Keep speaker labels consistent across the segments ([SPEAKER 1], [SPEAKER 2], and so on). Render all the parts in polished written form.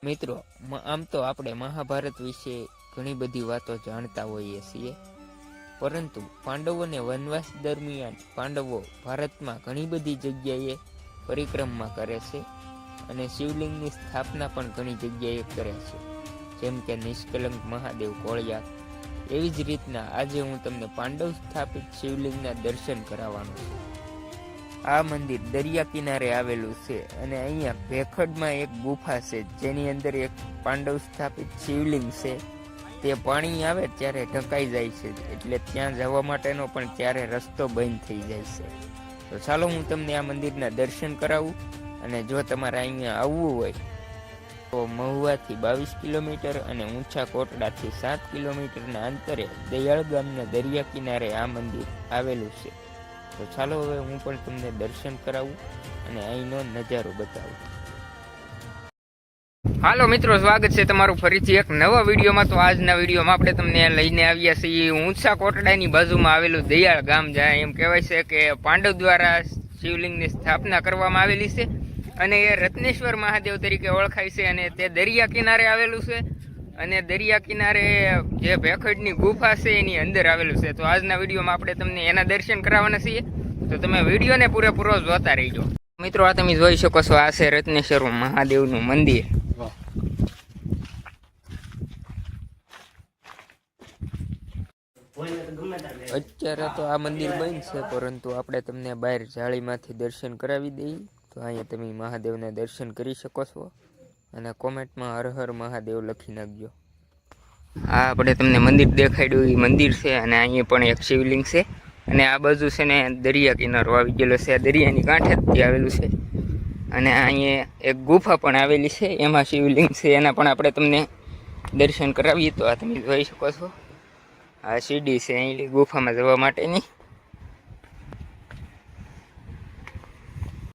[SPEAKER 1] મિત્રો, આમ તો આપણે મહાભારત વિશે ઘણી બધી વાતો જાણતા હોઈએ છીએ, પરંતુ પાંડવોને વનવાસ દરમિયાન પાંડવો ભારતમાં ઘણી બધી જગ્યાએ પરિક્રમા કરે છે અને શિવલિંગની સ્થાપના પણ ઘણી જગ્યાએ કરે છે, જેમ કે નિષ્કલંક મહાદેવ કોળિયાક. એવી જ રીતના આજે હું તમને પાંડવ સ્થાપિત શિવલિંગના દર્શન કરાવવાનો છું. આ મંદિર દરિયા કિનારે આવેલું છે અને અહીંયા ભેખડમાં એક ગુફા છે, જેની અંદર એક પાંડવ સ્થાપિત શિવલિંગ છે. તે પાણી આવે ત્યારે ઢંકાઈ જાય છે, એટલે ત્યાં જવા માટેનો પણ ત્યારે રસ્તો બંધ થઈ જાય છે. તો ચાલો હું તમને આ મંદિરના દર્શન કરાવું. અને જો તમારે અહીંયા આવવું હોય તો મહુવાથી 22 કિલોમીટર અને ઊંચા કોટડાથી 7 કિલોમીટરના અંતરે દયાળ ગામના દરિયા કિનારે આ મંદિર આવેલું છે. તો ચાલો હવે હું પણ તમને દર્શન કરાવું અને અહીંનો નજારો બતાવું. હાલો મિત્રો, સ્વાગત છે તમારું ફરીથી એક નવા વિડીયોમાં. તો આજના વિડીયોમાં આપણે તમને લઈને આવ્યા છીએ ઊંચા કોટડાની બાજુમાં આવેલું દયાળ ગામ, જ્યાં એમ કહેવાય છે કે પાંડવ દ્વારા શિવલિંગની સ્થાપના કરવામાં આવેલી છે અને એ રત્નેશ્વર મહાદેવ તરીકે ઓળખાય છે અને તે દરિયા કિનારે આવેલું છે. અને દરિયા કિનારે જે ભેખડની ગુફા છે એની અંદર આવેલું છે. તો આજના વિડીયોમાં આપણે તમને એના દર્શન કરાવવાના છીએ, તો તમે વિડીયોને પૂરેપૂરો જોતા રહીજો. મિત્રો, આ તમે જોઈ શકો છો, આ છે રત્નેશ્વર મહાદેવનું મંદિર. અત્યારે તો આ મંદિર બંધ છે, પરંતુ આપણે તમને બહાર જાળીમાંથી દર્શન કરાવી દઈએ. તો અહીંયા તમે મહાદેવના દર્શન કરી શકો છો અને કોમેન્ટમાં હર હર મહાદેવ લખી નાખજો. આ આપણે તમને મંદિર દેખાડ્યું એ મંદિર છે અને અહીંયા પણ એક શિવલિંગ છે અને આ બાજુ છે ને દરિયા કિનારો આવી ગયેલો છે. આ દરિયાની કાંઠે જ આવેલું છે અને અહીંયા એક ગુફા પણ આવેલી છે, એમાં શિવલિંગ છે. એના પણ આપણે તમને દર્શન કરાવીએ. તો આ તમે જોઈ શકો છો, આ સીડી છે અહીં ગુફામાં જવા માટેની.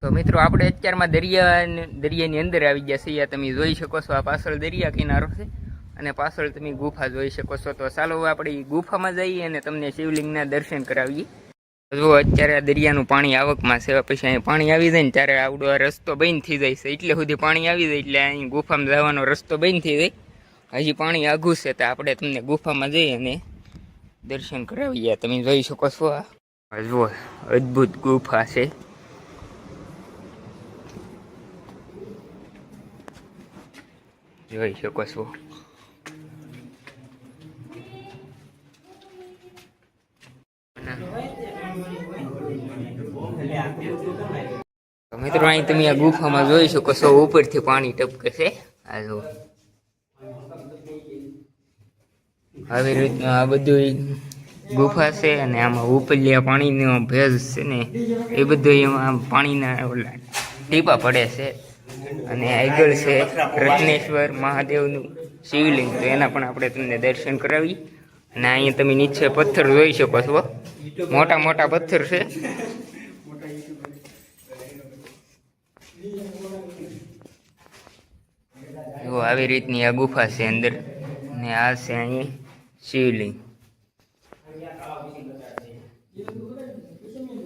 [SPEAKER 1] તો મિત્રો, આપણે અત્યારમાં દરિયાની અંદર આવી ગયા છીએ. તમે જોઈ શકો છો, આ પાછળ દરિયા કિનારો છે અને પાછળ તમે ગુફા જોઈ શકો છો. તો ચાલો આપણે ગુફામાં જઈએ અને તમને શિવલિંગના દર્શન કરાવીએ. જો અત્યારે દરિયાનું પાણી આવકમાં છે, પછી અહીં પાણી આવી જાય ને ત્યારે આવડો આ રસ્તો બંધ થઈ જાય છે. એટલે સુધી પાણી આવી જાય એટલે અહીં ગુફામાં જવાનો રસ્તો બંધ થઈ જાય. હજી પાણી આઘું છે, તો આપણે તમને ગુફામાં જઈ અને દર્શન કરાવીએ. તમે જોઈ શકો છો, આ જુઓ અદ્ભુત ગુફા છે. જોઈ શકો છો. મિત્રો, અહીં તમે આ ગુફામાં જોઈ શકો છો, ઉપરથી પાણી ટપકે છે. આ જો આવી રીતના આ બધું ગુફા છે અને આમાં ઉપરલિયા પાણીનો ભેજ છે ને એ બધું એમાં પાણીના ટીપા પડે છે. અને આગળ છે રત્નેશ્વર મહાદેવનું શિવલિંગ, તો એના પણ આપણે તમને દર્શન કરાવી. અને અહીંયા તમે નીચે પથ્થર જોઈ શકો છો, મોટા મોટા પથ્થર છે. જો આવી રીતની આ ગુફા છે અંદર ને આ છે અહીં શિવલિંગ.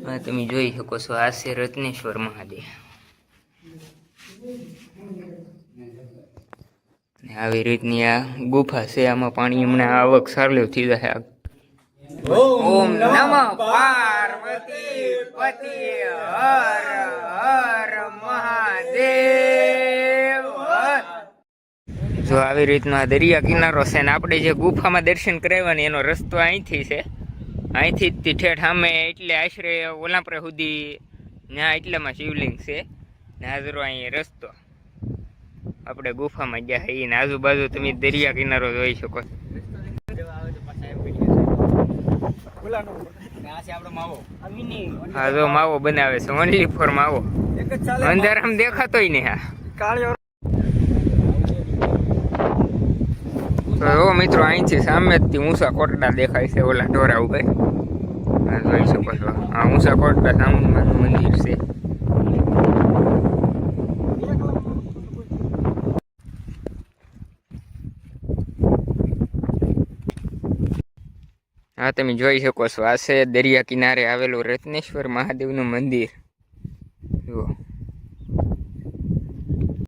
[SPEAKER 1] હા, તમે જોઈ શકો છો, આ છે રત્નેશ્વર મહાદેવ. આવી રીતની આ ગુફા છે, આમાં પાણી હમણાં આવક સારું થઈ જાય. ઓમ નમઃ પાર્વતી પતિ હર હર મહાદેવ. જો આવી રીતના દરિયા કિનારો છે ને આપણે જે ગુફામાં દર્શન કરાવ્યા ને એનો રસ્તો અહીંથી છે. અહીંથી જ ઠેઠ સામે એટલે આશરે ઓલાપરે સુધી ત્યાં એટલામાં શિવલિંગ છે ને હાજરો અહીં રસ્તો આપણે ગુફામાં ગયા છે. એને આજુબાજુ તમે દરિયા કિનારો જોઈ શકો. હા, જો માવો બનાવે છે, ઓનલી ફોર માવો. અંધારામાં દેખાતોય ને. હા તો મિત્રો, અહીંથી સામેથી ઊંચા કોટડા દેખાય છે, ઓલા ઢોરા ઉપર જોઈ શકો છો. આ ઊંચા કોટડા સામુનું મંદિર છે. હા, તમે જોઈ શકો છો, આ છે દરિયા કિનારે આવેલું રત્નેશ્વર મહાદેવનું મંદિર. જુઓ.